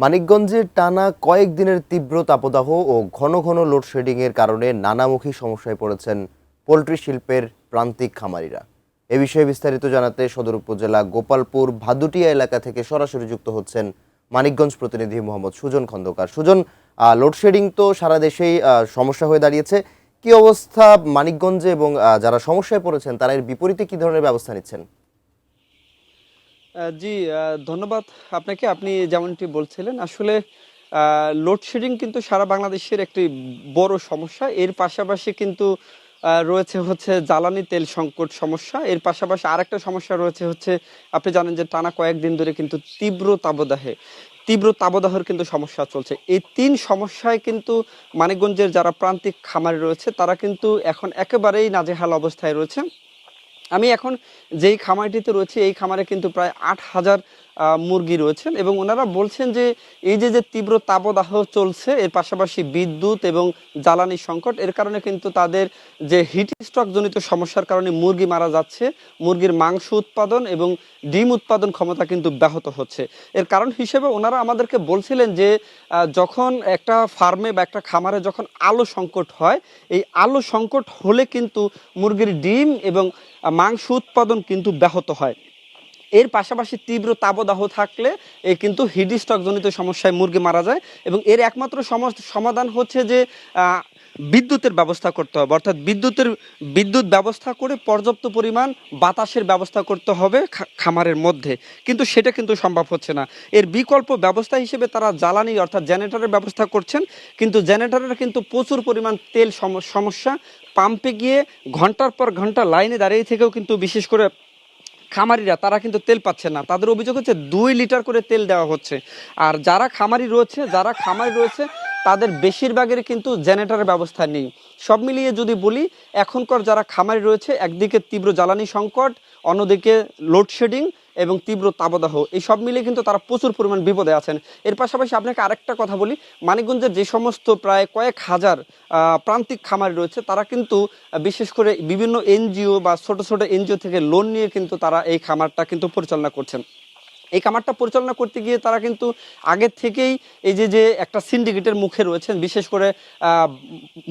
মানিকগঞ্জে টানা কয়েকদিনের তীব্র তাপদাহ ও ঘন ঘন লোডশেডিংয়ের কারণে নানামুখী সমস্যায় পড়েছেন পোলট্রি শিল্পের প্রান্তিক খামারিরা। এ বিষয়ে বিস্তারিত জানাতে সদর উপজেলা গোপালপুর ভাদুটিয়া এলাকা থেকে সরাসরি যুক্ত হচ্ছেন মানিকগঞ্জ প্রতিনিধি মোহাম্মদ সুজন খন্দকার। সুজন, লোডশেডিং তো সারা দেশেই সমস্যা হয়ে দাঁড়িয়েছে। কি অবস্থা মানিকগঞ্জে এবং যারা সমস্যায় পড়েছেন তারা এর বিপরীতে কি ধরনের ব্যবস্থা নিচ্ছেন? জি, ধন্যবাদ আপনাকে। আপনি যেমনটি বলছিলেন, আসলে লোডশেডিং কিন্তু সারা বাংলাদেশের একটি বড় সমস্যা। এর পাশাপাশি কিন্তু রয়েছে হচ্ছে জ্বালানি তেল সংকট সমস্যা। এর পাশাপাশি আরেকটা সমস্যা রয়েছে হচ্ছে, আপনি জানেন যে টানা কয়েকদিন ধরে কিন্তু তীব্র তাপদাহের কিন্তু সমস্যা চলছে। এই ৩ সমস্যায় কিন্তু মানিকগঞ্জের যারা প্রান্তিক খামারি রয়েছে তারা কিন্তু এখন একেবারেই নাজেহাল অবস্থায় রয়েছে। আমি এখন যেই খামারটিতে রয়েছে এই খামারে কিন্তু প্রায় ৮,০০০ মুরগি রয়েছেন এবং ওনারা বলছেন যে এই যে তীব্র তাপদাহ চলছে, এর পাশাপাশি বিদ্যুৎ এবং জ্বালানি সংকট, এর কারণে কিন্তু তাদের যে হিট স্ট্রোক জনিত সমস্যার কারণে মুরগি মারা যাচ্ছে, মুরগির মাংস উৎপাদন এবং ডিম উৎপাদন ক্ষমতা কিন্তু ব্যাহত হচ্ছে। এর কারণ হিসেবে ওনারা আমাদেরকে বলছিলেন যে যখন একটা ফার্মে বা একটা খামারে যখন আলো সংকট হয়, এই আলো সংকট হলে কিন্তু মুরগির ডিম এবং মাংস উৎপাদন কিন্তু ব্যাহত হয়। এর পাশাপাশি তীব্র তাপদাহ থাকলে কিন্তু হিট স্ট্রোক জনিত সমস্যায় মুরগি মারা যায় এবং এর একমাত্র সমাধান হচ্ছে যে বিদ্যুতের ব্যবস্থা করতে হবে, অর্থাৎ বিদ্যুৎ ব্যবস্থা করে পর্যাপ্ত পরিমাণ বাতাসের ব্যবস্থা করতে হবে খামারের মধ্যে, কিন্তু সেটা কিন্তু সম্ভব হচ্ছে না। এর বিকল্প ব্যবস্থা হিসেবে তারা জ্বালানি অর্থাৎ জেনারেটরের ব্যবস্থা করছেন, কিন্তু জেনারেটরের কিন্তু প্রচুর পরিমাণ তেল সমস্যা। পাম্পে গিয়ে ঘন্টার পর ঘন্টা লাইনে দাঁড়িয়ে থেকেও কিন্তু বিশেষ করে খামারিরা তারা কিন্তু তেল পাচ্ছে না। তাদের অভিযোগ হচ্ছে ২ লিটার করে তেল দেওয়া হচ্ছে। আর যারা খামারি রয়েছে তাদের বেশিরভাগের কিন্তু জেনারেটরের ব্যবস্থা নেই। সব মিলিয়ে যদি বলি, এখনকার যারা খামারি রয়েছে, একদিকে তীব্র জ্বালানি সংকট, অন্যদিকে লোডশেডিং এবং তীব্র তাপদাহ, এই সব মিলিয়ে কিন্তু তারা প্রচুর পরিমাণ বিপদে আছেন। এর পাশাপাশি আপনাকে আরেকটা কথা বলি, মানিকগঞ্জের যে সমস্ত প্রায় কয়েক হাজার প্রান্তিক খামারি রয়েছে তারা কিন্তু বিশেষ করে বিভিন্ন এনজিও বা ছোট ছোট এনজিও থেকে লোন নিয়ে কিন্তু তারা এই খামারটা কিন্তু পরিচালনা করছেন। এই খামারটা পরিচালনা করতে গিয়ে তারা কিন্তু আগে থেকেই এই যে একটা সিন্ডিকেটের মুখে রয়েছেন। বিশেষ করে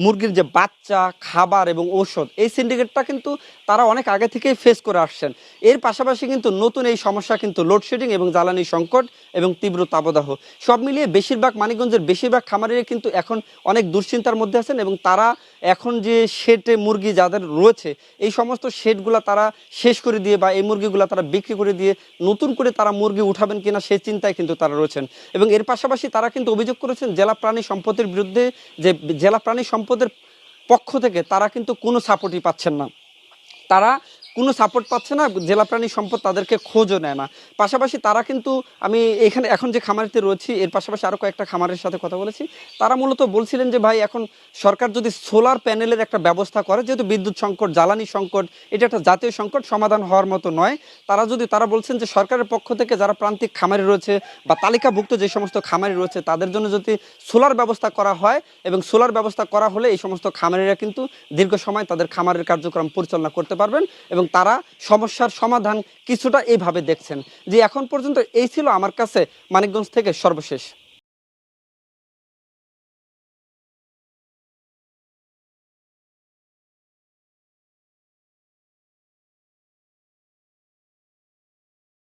মুরগির যে বাচ্চা, খাবার এবং ঔষধ, এই সিন্ডিকেটটা কিন্তু তারা অনেক আগে থেকেই ফেস করে আসছেন। এর পাশাপাশি কিন্তু নতুন এই সমস্যা কিন্তু লোডশেডিং এবং জ্বালানি সংকট এবং তীব্র তাপদাহ, সব মিলিয়ে মানিকগঞ্জের বেশিরভাগ খামারিরা কিন্তু এখন অনেক দুশ্চিন্তার মধ্যে আছেন এবং তারা এখন যে শেডে মুরগি যাদের রয়েছে এই সমস্ত শেডগুলা তারা শেষ করে দিয়ে বা এই মুরগিগুলা তারা বিক্রি করে দিয়ে নতুন করে তারা মুরগি উঠাবেন কিনা সেই চিন্তায় কিন্তু তারা রয়েছেন। এবং এর পাশাপাশি তারা কিন্তু অভিযোগ করেছেন জেলা প্রাণী সম্পদের বিরুদ্ধে, যে জেলা প্রাণী সম্পদের পক্ষ থেকে তারা কিন্তু কোনো সাপোর্টই পাচ্ছেন না। তারা কোনো সাপোর্ট পাচ্ছে না, জেলা প্রাণী সম্পদ তাদেরকে খোঁজও নেয় না। পাশাপাশি তারা কিন্তু, আমি এখানে এখন যে খামারিতে রয়েছি এর পাশাপাশি আরও কয়েকটা খামারের সাথে কথা বলেছি, তারা মূলত বলছিলেন যে ভাই, এখন সরকার যদি সোলার প্যানেলের একটা ব্যবস্থা করে, যেহেতু বিদ্যুৎ সংকট, জ্বালানি সংকট, এটা একটা জাতীয় সংকট, সমাধান হওয়ার মতো নয়। তারা বলছেন যে সরকারের পক্ষ থেকে যারা প্রান্তিক খামারি রয়েছে বা তালিকাভুক্ত যে সমস্ত খামারি রয়েছে তাদের জন্য যদি সোলার ব্যবস্থা করা হয়, এবং সোলার ব্যবস্থা করা হলে এই সমস্ত খামারিরা কিন্তু দীর্ঘ সময় তাদের খামারের কার্যক্রম পরিচালনা করতে পারবেন এবং তারা সমস্যার সমাধান কিছুটা এইভাবে দেখছেন। যে এখন পর্যন্ত এই ছিল আমার কাছে মানিকগঞ্জ থেকে সর্বশেষ।